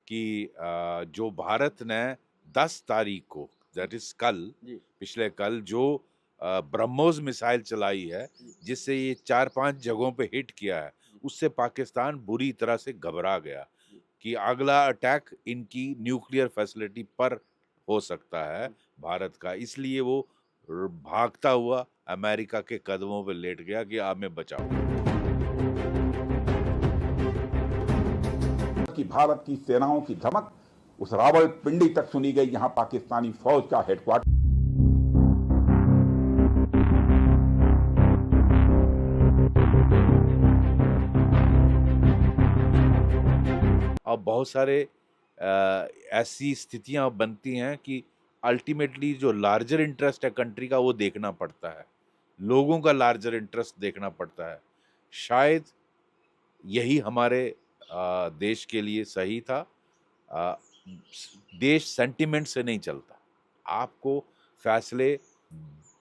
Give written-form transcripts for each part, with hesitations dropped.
कि जो भारत ने 10 तारीख को, दैट इज कल, जी, पिछले कल जो ब्रह्मोस मिसाइल चलाई है, जिससे ये 4-5 जगहों पे हिट किया है, उससे पाकिस्तान बुरी तरह से घबरा गया कि अगला अटैक इनकी न्यूक्लियर फैसिलिटी पर हो सकता है भारत का। इसलिए वो भागता हुआ अमेरिका के कदमों पे लेट गया कि आप हमें बचाओ। कि भारत की सेनाओं की धमक उस रावलपिंडी तक सुनी गई जहां पाकिस्तानी फौज का हेडक्वार्टर। अब बहुत सारे ऐसी स्थितियां बनती हैं कि अल्टीमेटली जो लार्जर इंटरेस्ट है कंट्री का वो देखना पड़ता है, लोगों का लार्जर इंटरेस्ट देखना पड़ता है। शायद यही हमारे देश के लिए सही था। अ, देश सेंटिमेंट से नहीं चलता। आपको फैसले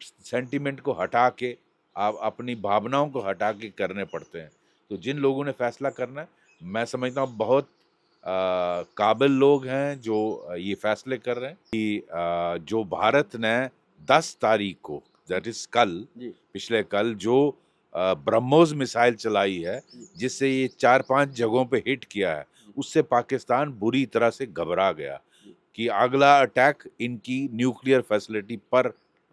सेंटिमेंट को हटा के, आप अपनी भावनाओं को हटा के करने पड़ते हैं। तो जिन लोगों ने फैसला करना है, मैं समझता हूँ बहुत काबिल लोग हैं जो ये फैसले कर रहे हैं कि जो भारत ने 10 तारीख को, दैट इज कल, जी, पिछले कल जो ब्रह्मोस मिसाइल चलाई है, जिससे ये 4-5 जगहों पे हिट किया है, उससे पाकिस्तान बुरी तरह से घबरा गया कि अगला अटैक इनकी न्यूक्लियर फैसिलिटी पर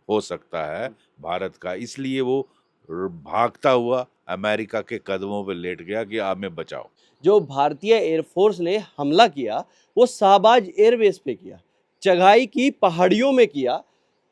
हो सकता है भारत का। इसलिए वो भागता हुआ अमेरिका के कदमों पे लेट गया कि आप हमें बचाओ। जो भारतीय एयरफोर्स ने हमला किया वो शाहबाज एयरबेस पे किया, चगाई की पहाड़ियों में किया।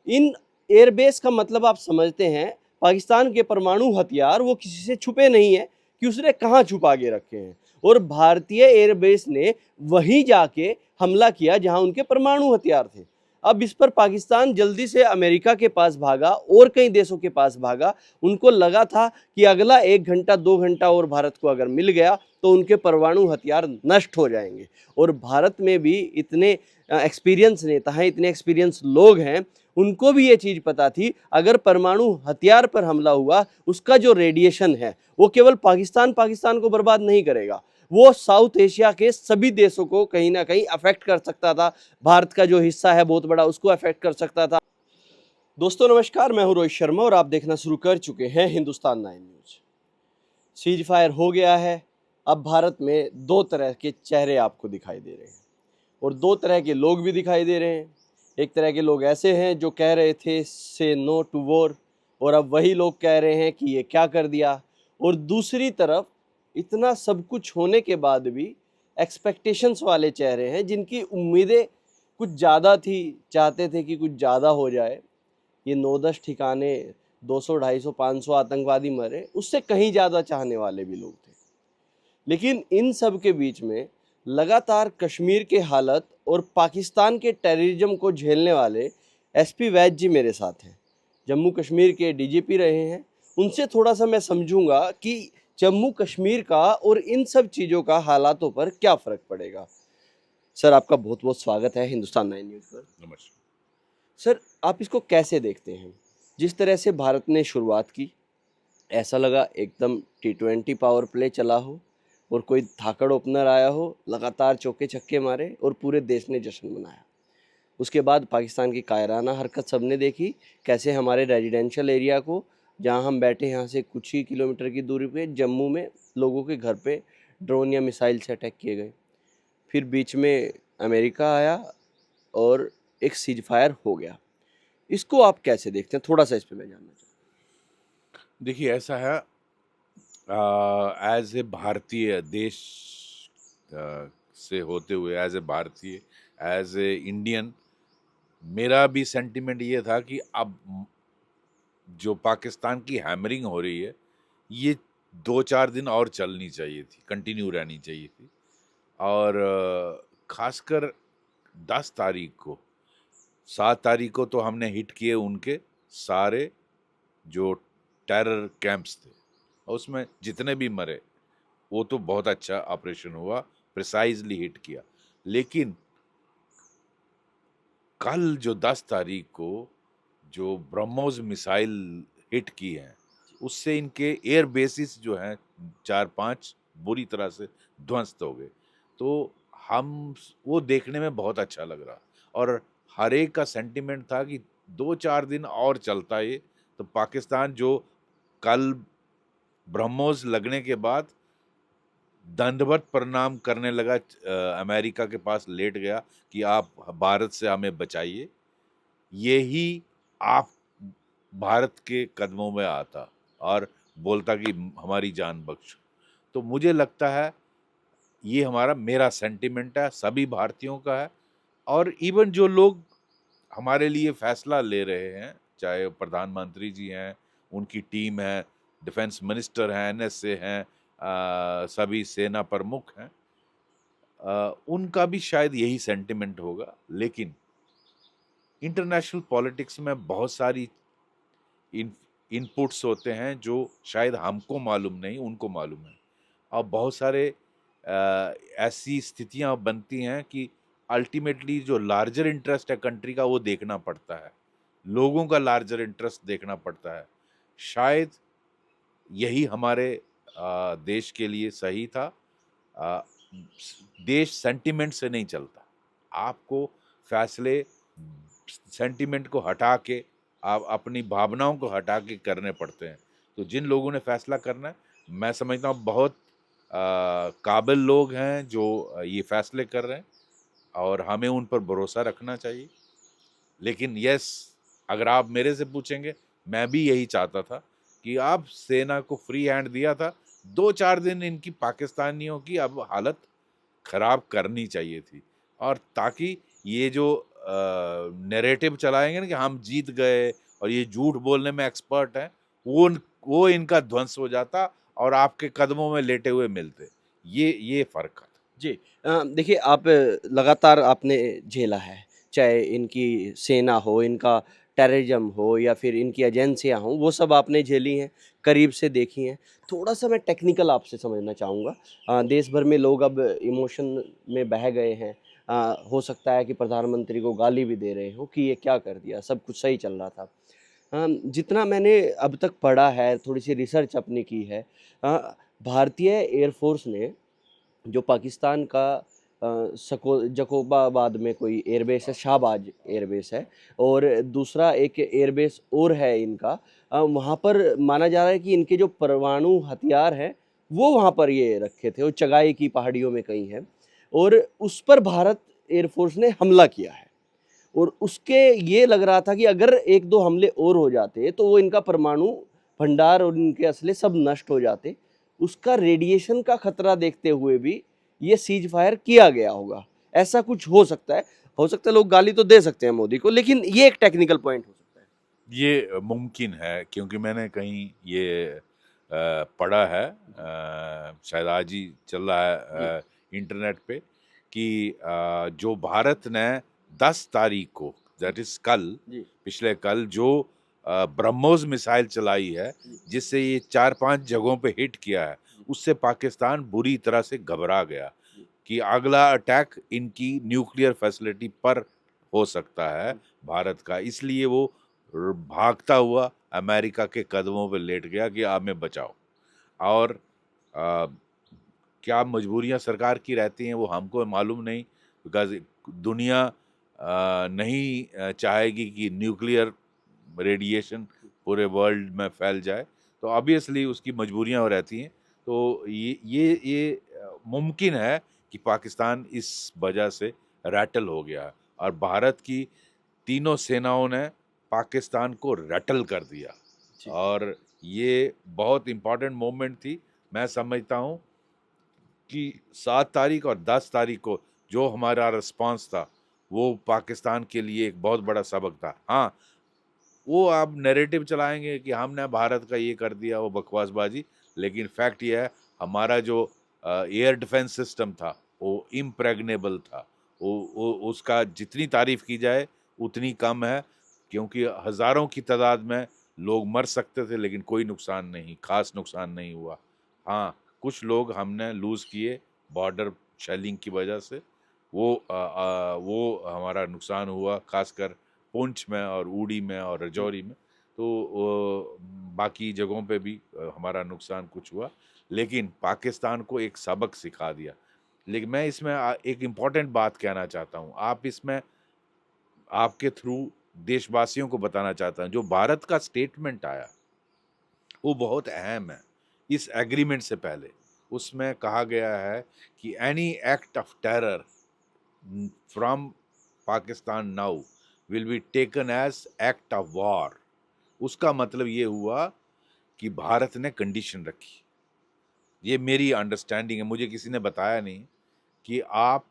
इन एयरबेस का मतलब आप समझते हैं, पाकिस्तान के परमाणु हथियार वो किसी से छुपे नहीं है कि उसने कहाँ छुपा के रखे हैं। और भारतीय एयरबेस ने वहीं जाके हमला किया जहां उनके परमाणु हथियार थे। अब इस पर पाकिस्तान जल्दी से अमेरिका के पास भागा और कई देशों के पास भागा। उनको लगा था कि अगला 1 घंटा 2 घंटा और भारत को अगर मिल गया तो उनके परमाणु हथियार नष्ट हो जाएंगे। और भारत में भी इतने एक्सपीरियंस नेता हैं, इतने एक्सपीरियंस लोग हैं, उनको भी ये चीज़ पता थी अगर परमाणु हथियार पर हमला हुआ उसका जो रेडिएशन है वो केवल पाकिस्तान को बर्बाद नहीं करेगा, वो साउथ एशिया के सभी देशों को कहीं ना कहीं अफेक्ट कर सकता था। भारत का जो हिस्सा है बहुत बड़ा उसको अफेक्ट कर सकता था। दोस्तों नमस्कार, मैं हूं रोहित शर्मा और आप देखना शुरू कर चुके हैं हिंदुस्तान 9 न्यूज। सीज फायर हो गया है। अब भारत में दो तरह के चेहरे आपको दिखाई दे रहे हैं और दो तरह के लोग भी दिखाई दे रहे हैं। एक तरह के लोग ऐसे हैं जो कह रहे थे से नो टू वॉर, और अब वही लोग कह रहे हैं कि ये क्या कर दिया। और दूसरी तरफ इतना सब कुछ होने के बाद भी एक्सपेक्टेशंस वाले चेहरे हैं जिनकी उम्मीदें कुछ ज़्यादा थी, चाहते थे कि कुछ ज़्यादा हो जाए। ये 9-10 ठिकाने 200, 250, 500 आतंकवादी मरे, उससे कहीं ज़्यादा चाहने वाले भी लोग थे। लेकिन इन सब के बीच में लगातार कश्मीर के हालत और पाकिस्तान के टेररिज्म को झेलने वाले एसपी वैद जी मेरे साथ हैं। जम्मू कश्मीर के डीजीपी रहे हैं। उनसे थोड़ा सा मैं समझूंगा कि जम्मू कश्मीर का और इन सब चीज़ों का हालातों पर क्या फ़र्क पड़ेगा। सर आपका बहुत बहुत स्वागत है हिंदुस्तान 9 न्यूज़ पर। नमस्कार। सर आप इसको कैसे देखते हैं? जिस तरह से भारत ने शुरुआत की, ऐसा लगा एकदम T20 पावर प्ले चला हो और कोई धाकड़ ओपनर आया हो, लगातार चौके छक्के मारे और पूरे देश ने जश्न मनाया। उसके बाद पाकिस्तान की कायराना हरकत सबने देखी, कैसे हमारे रेजिडेंशियल एरिया को, जहां हम बैठे यहाँ से कुछ ही किलोमीटर की दूरी पे जम्मू में, लोगों के घर पे ड्रोन या मिसाइल से अटैक किए गए। फिर बीच में अमेरिका आया और एक सीज फायर हो गया। इसको आप कैसे देखते हैं? थोड़ा सा इस पे मैं जानना चाहूँ। देखिए, ऐसा है, एज ए भारतीय देश से होते हुए, एज ए भारतीय, एज ए इंडियन, मेरा भी सेंटिमेंट ये था कि अब जो पाकिस्तान की हैमरिंग हो रही है, ये 2-4 दिन और चलनी चाहिए थी, कंटिन्यू रहनी चाहिए थी। और खासकर 10 तारीख को, 7 तारीख को तो हमने हिट किए उनके सारे जो टेरर कैंप्स थे, और उसमें जितने भी मरे, वो तो बहुत अच्छा ऑपरेशन हुआ, प्रिसाइजली हिट किया। लेकिन कल जो 10 तारीख को जो ब्रह्मोस मिसाइल हिट की है, उससे इनके एयर बेसिस जो हैं 4-5 बुरी तरह से ध्वस्त हो गए। तो वो देखने में बहुत अच्छा लग रहा और हर एक का सेंटिमेंट था कि 2-4 दिन और चलता ये तो पाकिस्तान जो कल ब्रह्मोस लगने के बाद दंडवत प्रणाम करने लगा अमेरिका के पास लेट गया कि आप भारत से हमें बचाइए, यही आप भारत के कदमों में आता और बोलता कि हमारी जान बख्शो। तो मुझे लगता है ये मेरा सेंटिमेंट है, सभी भारतीयों का है और इवन जो लोग हमारे लिए फैसला ले रहे हैं, चाहे वो प्रधानमंत्री जी हैं, उनकी टीम है, डिफेंस मिनिस्टर हैं, एनएसए हैं, सभी सेना प्रमुख हैं, उनका भी शायद यही सेंटिमेंट होगा। लेकिन इंटरनेशनल पॉलिटिक्स में बहुत सारी इन इनपुट्स होते हैं जो शायद हमको मालूम नहीं, उनको मालूम है और बहुत सारे ऐसी स्थितियां बनती हैं कि अल्टीमेटली जो लार्जर इंटरेस्ट है कंट्री का वो देखना पड़ता है, लोगों का लार्जर इंटरेस्ट देखना पड़ता है। शायद यही हमारे देश के लिए सही था। अ, देश सेंटिमेंट से नहीं चलता, आपको फैसले सेंटिमेंट को हटा के आप अपनी भावनाओं को हटा के करने पड़ते हैं। तो जिन लोगों ने फैसला करना है, मैं समझता हूँ बहुत काबिल लोग हैं जो ये फैसले कर रहे हैं और हमें उन पर भरोसा रखना चाहिए। लेकिन यस, अगर आप मेरे से पूछेंगे, मैं भी यही चाहता था कि आप सेना को फ्री हैंड दिया था, 2-4 दिन इनकी पाकिस्तानियों की अब हालत खराब करनी चाहिए थी और ताकि ये जो नैरेटिव चलाएंगे ना कि हम जीत गए और ये झूठ बोलने में एक्सपर्ट हैं, वो इनका ध्वंस हो जाता और आपके कदमों में लेटे हुए मिलते। ये फर्क था। जी। देखिए आप लगातार आपने झेला है, चाहे इनकी सेना हो, इनका टेररिज़्म हो या फिर इनकी एजेंसियाँ हों, वो सब आपने झेली हैं, करीब से देखी हैं। थोड़ा-सा मैं टेक्निकल आपसे समझना चाहूँगा। देश भर में लोग अब इमोशन में बह गए हैं। हो सकता है कि प्रधानमंत्री को गाली भी दे रहे हों कि ये क्या कर दिया, सब कुछ सही चल रहा था। जितना मैंने अब तक पढ़ा है, थोड़ी-सी रिसर्च अपनी की है, भारतीय एयर फ़ोर्स ने जो पाकिस्तान का सको जकोबाबाद में कोई एयरबेस है, शाहबाज एयरबेस है और दूसरा एक एयरबेस और है इनका, वहाँ पर माना जा रहा है कि इनके जो परमाणु हथियार हैं, वो वहाँ पर ये रखे थे, वो चगाई की पहाड़ियों में कहीं है और उस पर भारत एयरफोर्स ने हमला किया है और उसके ये लग रहा था कि अगर 1-2 हमले और हो जाते, तो वो इनका परमाणु भंडार और इनके असले सब नष्ट हो जाते। उसका रेडिएशन का खतरा देखते हुए भी ये सीज फायर किया गया होगा। ऐसा कुछ हो सकता है लोग गाली तो दे सकते हैं मोदी को, लेकिन ये एक टेक्निकल पॉइंट हो सकता है। ये मुमकिन है क्योंकि मैंने कहीं ये पढ़ा है, शायद आज ही चल रहा है इंटरनेट पे कि जो भारत ने 10 तारीख को, दैट इज कल, जी, पिछले कल जो ब्रह्मोस मिसाइल चलाई है जिससे ये 4-5 जगहों पे हिट किया है, उससे पाकिस्तान बुरी तरह से घबरा गया कि अगला अटैक इनकी न्यूक्लियर फैसिलिटी पर हो सकता है भारत का, इसलिए वो भागता हुआ अमेरिका के कदमों पे लेट गया कि आप हमें बचाओ। और आ, क्या मजबूरियां सरकार की रहती हैं वो हमको मालूम नहीं, बिकॉज दुनिया नहीं चाहेगी कि न्यूक्लियर रेडिएशन पूरे वर्ल्ड में फैल जाए, तो ऑब्वियसली उसकी मजबूरियां हो रहती हैं। तो ये मुमकिन है कि पाकिस्तान इस वजह से रैटल हो गया और भारत की तीनों सेनाओं ने पाकिस्तान को रैटल कर दिया जी, और ये बहुत इम्पोर्टेंट मोमेंट थी। मैं समझता हूँ कि 7 तारीख और 10 तारीख को जो हमारा रिस्पांस था वो पाकिस्तान के लिए एक बहुत बड़ा सबक था। हाँ, वो आप नैरेटिव चलाएंगे कि हमने भारत का ये कर दिया, वो बकवासबाजी, लेकिन फैक्ट ये है हमारा जो एयर डिफेंस सिस्टम था वो इम्प्रेग्नेबल था। वो उसका जितनी तारीफ की जाए उतनी कम है क्योंकि हज़ारों की तादाद में लोग मर सकते थे लेकिन कोई नुकसान नहीं, खास नुकसान नहीं हुआ। हाँ, कुछ लोग हमने लूज़ किए बॉर्डर शेलिंग की वजह से, वो हमारा नुकसान हुआ, खासकर पुंछ में और ऊड़ी में और राजौरी में। तो बाकी जगहों पे भी हमारा नुकसान कुछ हुआ, लेकिन पाकिस्तान को एक सबक सिखा दिया। लेकिन मैं इसमें एक इम्पॉर्टेंट बात कहना चाहता हूँ। आप इसमें आपके थ्रू देशवासियों को बताना चाहता हूँ, जो भारत का स्टेटमेंट आया, वो बहुत अहम है। इस एग्रीमेंट से पहले उसमें कहा गया है कि any act of terror from Pakistan now will be taken as act of war. उसका मतलब ये हुआ कि भारत ने कंडीशन रखी। ये मेरी अंडरस्टैंडिंग है, मुझे किसी ने बताया नहीं कि आप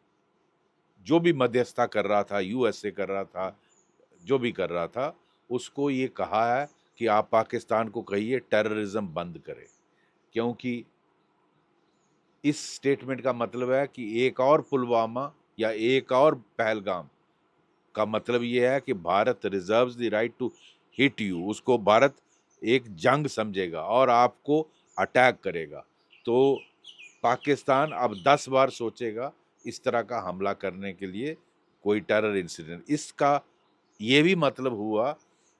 जो भी मध्यस्थता कर रहा था, यूएसए कर रहा था, जो भी कर रहा था, उसको ये कहा है कि आप पाकिस्तान को कहिए टेररिज्म बंद करे, क्योंकि इस स्टेटमेंट का मतलब है कि एक और पुलवामा या एक और पहलगाम का मतलब ये है कि Bharat reserves the right to hit you. उसको भारत एक जंग समझेगा और आपको अटैक करेगा। तो पाकिस्तान अब 10 बार सोचेगा इस तरह का हमला करने के लिए, कोई टेरर इंसिडेंट। इसका ये भी मतलब हुआ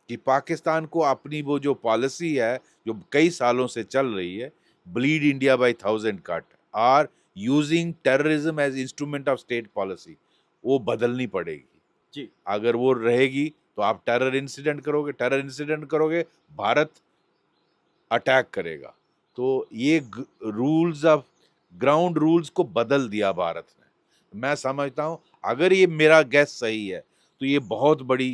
कि पाकिस्तान को अपनी वो जो पॉलिसी है, जो कई सालों से चल रही है, ब्लीड इंडिया बाय 1000 कट और using terrorism as instrument of state policy, वो बदलनी पड़ेगी। जी। अगर वो रहेगी तो आप टेरर इंसिडेंट करोगे, भारत अटैक करेगा। तो ये रूल्स ऑफ ग्राउंड रूल्स को बदल दिया भारत ने। मैं समझता हूँ अगर ये मेरा गैस सही है तो ये बहुत बड़ी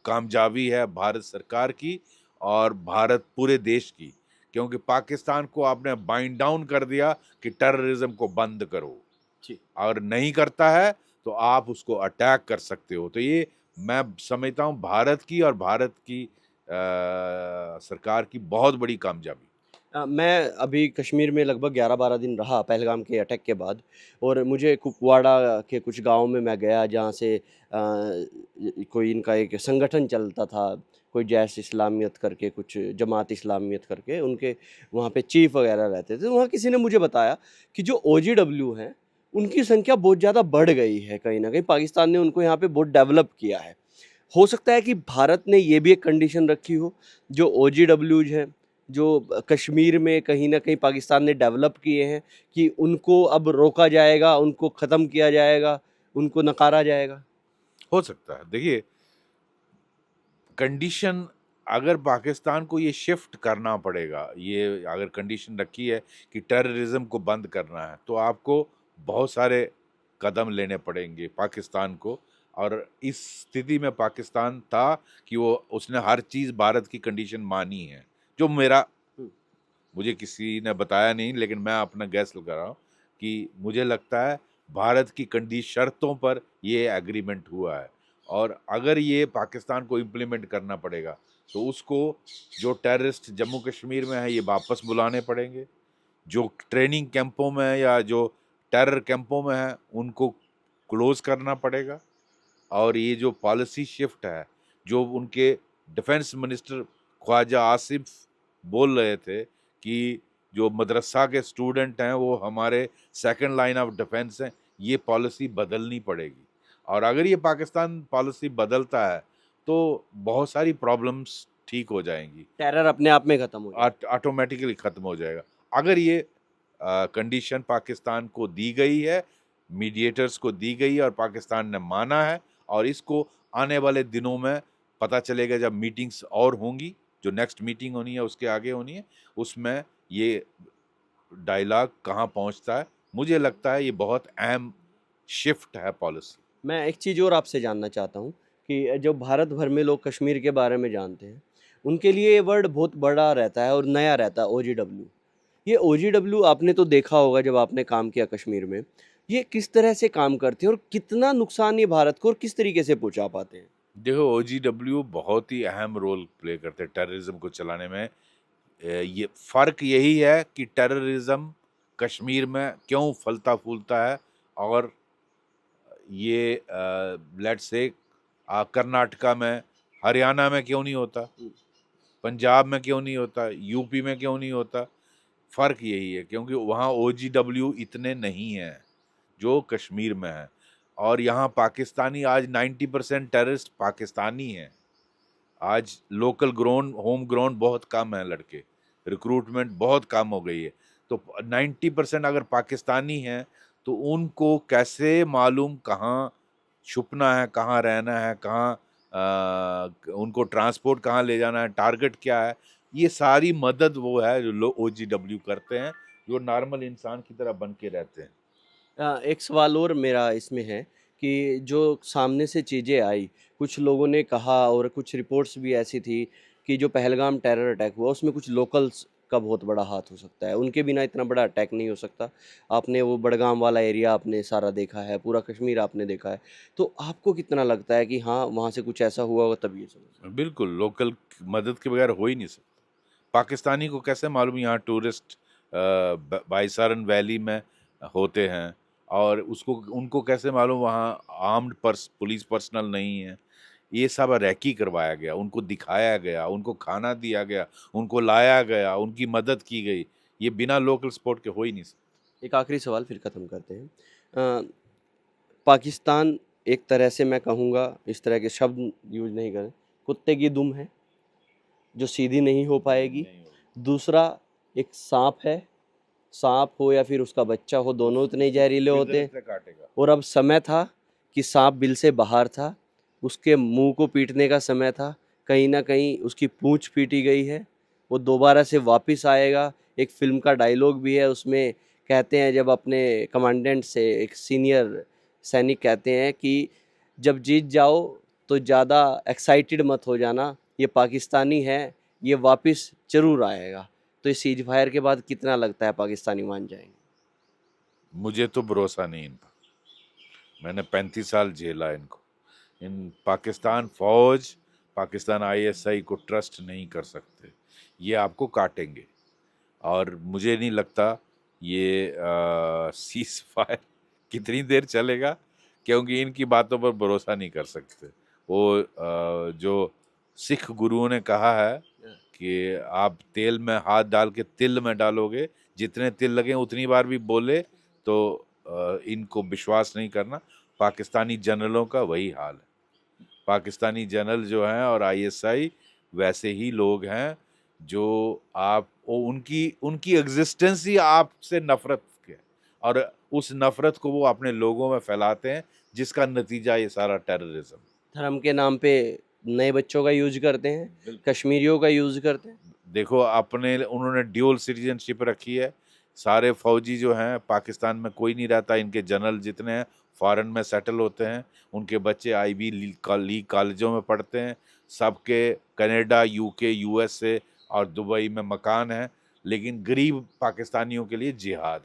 कामयाबी है भारत सरकार की और भारत पूरे देश की, क्योंकि पाकिस्तान को आपने बाइंड डाउन कर दिया कि टेररिज्म को बंद करो। जी। अगर नहीं करता है तो आप उसको अटैक कर सकते हो। तो ये मैं समझता हूँ भारत की और भारत की सरकार की बहुत बड़ी कामयाबी। मैं अभी कश्मीर में लगभग 11-12 दिन रहा पहलगाम के अटैक के बाद, और मुझे कुपवाड़ा के कुछ गाँव में मैं गया जहाँ से कोई इनका एक संगठन चलता था, कोई जैश इस्लामियत करके, कुछ जमात इस्लामियत करके, उनके वहाँ पे चीफ वगैरह रहते थे। वहाँ किसी ने मुझे बताया कि जो ओजीडब्ल्यू हैं, उनकी संख्या बहुत ज़्यादा बढ़ गई है कहीं न कहीं, पाकिस्तान ने उनको यहाँ पे बहुत डेवलप किया है। हो सकता है कि भारत ने ये भी एक कंडीशन रखी हो, जो ओजीडब्ल्यूज हैं, जो कश्मीर में कहीं न कहीं पाकिस्तान ने डेवलप किए हैं, कि उनको अब रोका जाएगा, उनको ख़त्म किया जाएगा, उनको नकारा जाएगा? हो सकता है। देखिए, कंडीशन अगर पाकिस्तान को ये शिफ्ट करना पड़ेगा, ये अगर कंडीशन रखी है कि टेररिज्म को बंद करना है, तो आपको बहुत सारे कदम लेने पड़ेंगे पाकिस्तान को। और इस स्थिति में पाकिस्तान था कि वो उसने हर चीज़ भारत की कंडीशन मानी है, जो मेरा हुँ। मुझे किसी ने बताया नहीं, लेकिन मैं अपना गैस लगा रहा हूँ कि मुझे लगता है भारत की शर्तों पर ये एग्रीमेंट हुआ है। और अगर ये पाकिस्तान को इम्प्लीमेंट करना पड़ेगा तो उसको जो टेररिस्ट जम्मू कश्मीर में है ये वापस बुलाने पड़ेंगे, जो ट्रेनिंग कैंपों में है या जो टेरर कैंपों में है उनको क्लोज करना पड़ेगा। और ये जो पॉलिसी शिफ्ट है, जो उनके डिफेंस मिनिस्टर ख्वाजा आसिफ बोल रहे थे कि जो मदरसा के स्टूडेंट हैं वो हमारे सेकंड लाइन ऑफ डिफेंस हैं, ये पॉलिसी बदलनी पड़ेगी। और अगर ये पाकिस्तान पॉलिसी बदलता है तो बहुत सारी प्रॉब्लम्स ठीक हो जाएंगी, टेरर अपने आप में ख़त्म हो जाएगा। ऑटोमेटिकली ख़त्म हो जाएगा। अगर ये कंडीशन पाकिस्तान को दी गई है, मीडिएटर्स को दी गई है और पाकिस्तान ने माना है, और इसको आने वाले दिनों में पता चलेगा जब मीटिंग्स और होंगी, जो नेक्स्ट मीटिंग होनी है उसके आगे होनी है, उसमें ये डायलॉग कहाँ पहुँचता है। मुझे लगता है ये बहुत अहम शिफ्ट है पॉलिसी। मैं एक चीज़ और आपसे जानना चाहता हूँ कि जो भारत भर में लोग कश्मीर के बारे में जानते हैं, उनके लिए ये वर्ड बहुत बड़ा रहता है और नया रहता है, ओजीडब्ल्यू। ये ओजीडब्ल्यू आपने तो देखा होगा जब आपने काम किया कश्मीर में, ये किस तरह से काम करते हैं और कितना नुकसान ये भारत को और किस तरीके से पहुँचा पाते हैं? देखो, ओजीडब्ल्यू बहुत ही अहम रोल प्ले करते हैं टेररिज्म को चलाने में। ये फ़र्क यही है कि टेररिज्म कश्मीर में क्यों फलता फूलता है और ये लेट्स से कर्नाटका में, हरियाणा में क्यों नहीं होता, हुँ। पंजाब में क्यों नहीं होता, यूपी में क्यों नहीं होता। फ़र्क यही है क्योंकि वहाँ ओजीडब्ल्यू इतने नहीं हैं जो कश्मीर में है। और यहाँ पाकिस्तानी आज 90% टेररिस्ट पाकिस्तानी हैं। आज लोकल ग्रोन, होम ग्रोन बहुत कम है लड़के, रिक्रूटमेंट बहुत कम हो गई है। तो 90% अगर पाकिस्तानी हैं तो उनको कैसे मालूम कहाँ छुपना है, कहाँ रहना है, कहाँ उनको ट्रांसपोर्ट कहाँ ले जाना है, टारगेट क्या है, ये सारी मदद वो है जो लोग OGW करते हैं, जो नॉर्मल इंसान की तरह बन के रहते हैं। एक सवाल और मेरा इसमें है कि जो सामने से चीज़ें आई, कुछ लोगों ने कहा और कुछ रिपोर्ट्स भी ऐसी थी कि जो पहलगाम टेरर अटैक हुआ उसमें कुछ लोकल्स का बहुत बड़ा हाथ हो सकता है, उनके बिना इतना बड़ा अटैक नहीं हो सकता। आपने वो बड़गाम वाला एरिया आपने सारा देखा है, पूरा कश्मीर आपने देखा है, तो आपको कितना लगता है कि हाँ वहाँ से कुछ ऐसा हुआ होगा तब ये समझ। बिल्कुल, लोकल मदद के बगैर हो ही नहीं सकता। पाकिस्तानी को कैसे मालूम यहाँ टूरिस्ट बाइसारन वैली में होते हैं, और उसको उनको कैसे मालूम वहाँ आर्म्ड पुलिस पर्सनल नहीं है। ये सब रैकी करवाया गया, उनको दिखाया गया, उनको खाना दिया गया, उनको लाया गया, उनकी मदद की गई। ये बिना लोकल सपोर्ट के हो ही नहीं सकता। एक आखिरी सवाल फिर ख़त्म करते हैं। पाकिस्तान एक तरह से मैं कहूँगा, इस तरह के शब्द यूज़ नहीं करें, कुत्ते की दुम है जो सीधी नहीं हो पाएगी। दूसरा एक सांप है, सांप हो या फिर उसका बच्चा हो, दोनों इतने जहरीले होते हैं। से काटेगा। और अब समय था कि सांप बिल से बाहर था, उसके मुंह को पीटने का समय था, कहीं ना कहीं उसकी पूंछ पीटी गई है, वो दोबारा से वापस आएगा। एक फिल्म का डायलॉग भी है, उसमें कहते हैं जब अपने कमांडेंट से एक सीनियर सैनिक कहते हैं कि जब जीत जाओ तो ज़्यादा एक्साइटेड मत हो जाना, ये पाकिस्तानी है, ये वापस जरूर आएगा। तो इस सीज फायर के बाद कितना लगता है पाकिस्तानी मान जाएंगे? मुझे तो भरोसा नहीं इन पर। मैंने 35 साल झेला इनको। इन पाकिस्तान फौज, पाकिस्तान ISI को ट्रस्ट नहीं कर सकते। ये आपको काटेंगे, और मुझे नहीं लगता ये सीज फायर कितनी देर चलेगा, क्योंकि इनकी बातों पर भरोसा नहीं कर सकते। वो जो सिख गुरुओं ने कहा है कि आप तेल में हाथ डाल के तिल में डालोगे, जितने तिल लगे उतनी बार भी बोले तो इनको विश्वास नहीं करना। पाकिस्तानी जनरलों का वही हाल है। पाकिस्तानी जनरल जो हैं और ISI वैसे ही लोग हैं जो उनकी उनकी एग्जिस्टेंस ही आपसे नफरत के, और उस नफरत को वो अपने लोगों में फैलाते हैं, जिसका नतीजा ये सारा टेररिज्म। धर्म के नाम पे नए बच्चों का यूज करते हैं, कश्मीरियों का यूज करते हैं। देखो, अपने उन्होंने ड्यूल सिटीजनशिप रखी है। सारे फौजी जो हैं पाकिस्तान में कोई नहीं रहता, इनके जनरल जितने हैं फॉरेन में सेटल होते हैं, उनके बच्चे IB लीग कॉलेजों में पढ़ते हैं, सबके कनाडा, UK, USA और दुबई में मकान है। लेकिन गरीब पाकिस्तानियों के लिए जिहाद,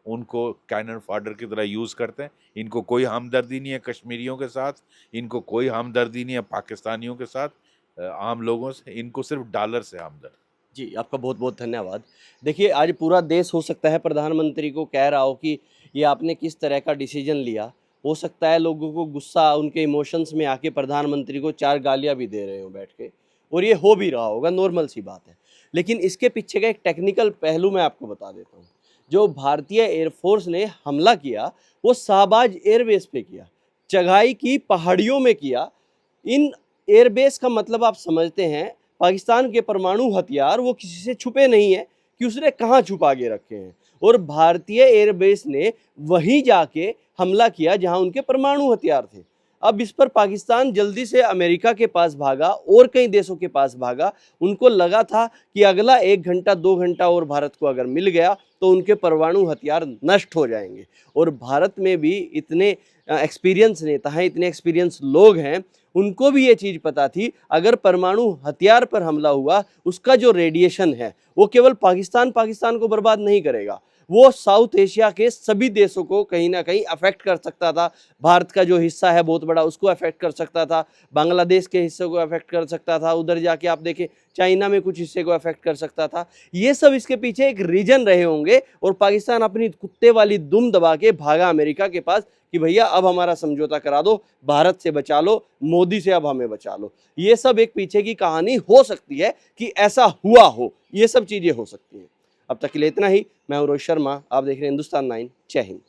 उनको कैनन फॉडर की तरह यूज़ करते हैं। इनको कोई हमदर्दी नहीं है कश्मीरियों के साथ, इनको कोई हमदर्दी नहीं है पाकिस्तानियों के साथ, आम लोगों से। इनको सिर्फ डॉलर से हमदर्द। जी, आपका बहुत बहुत धन्यवाद। देखिए, आज पूरा देश हो सकता है प्रधानमंत्री को कह रहा हो कि ये आपने किस तरह का डिसीजन लिया। हो सकता है लोगों को गुस्सा, उनके इमोशंस में आके प्रधानमंत्री को 4 गालियाँ भी दे रहे हो बैठ के, और ये हो भी रहा होगा, नॉर्मल सी बात है। लेकिन इसके पीछे का एक टेक्निकल पहलू मैं आपको बता देता हूँ। जो भारतीय एयरफोर्स ने हमला किया, वो शाहबाज एयरबेस पे किया, चगाई की पहाड़ियों में किया। इन एयरबेस का मतलब आप समझते हैं, पाकिस्तान के परमाणु हथियार वो किसी से छुपे नहीं है कि उसने कहाँ छुपा के रखे हैं, और भारतीय एयरबेस ने वहीं जाके हमला किया जहां उनके परमाणु हथियार थे। अब इस पर पाकिस्तान जल्दी से अमेरिका के पास भागा और कई देशों के पास भागा। उनको लगा था कि अगला 1 घंटा 2 घंटा और भारत को अगर मिल गया तो उनके परमाणु हथियार नष्ट हो जाएंगे। और भारत में भी इतने एक्सपीरियंस नेता हैं, इतने एक्सपीरियंस लोग हैं, उनको भी ये चीज़ पता थी अगर परमाणु हथियार पर हमला हुआ, उसका जो रेडिएशन है वो केवल पाकिस्तान को बर्बाद नहीं करेगा, वो साउथ एशिया के सभी देशों को कहीं ना कहीं अफेक्ट कर सकता था। भारत का जो हिस्सा है बहुत बड़ा, उसको अफेक्ट कर सकता था, बांग्लादेश के हिस्से को अफेक्ट कर सकता था, उधर जाके आप देखें चाइना में कुछ हिस्से को अफेक्ट कर सकता था। ये सब इसके पीछे एक रीजन रहे होंगे, और पाकिस्तान अपनी कुत्ते वाली दुम दबा के भागा अमेरिका के पास कि भैया अब हमारा समझौता करा दो, भारत से बचा लो, मोदी से अब हमें बचा लो। ये सब एक पीछे की कहानी हो सकती है कि ऐसा हुआ हो, ये सब चीज़ें हो सकती हैं। अब तक के लिए इतना ही। मैं हूं रोहित शर्मा, आप देख रहे हैं हिंदुस्तान 9। जय हिंद।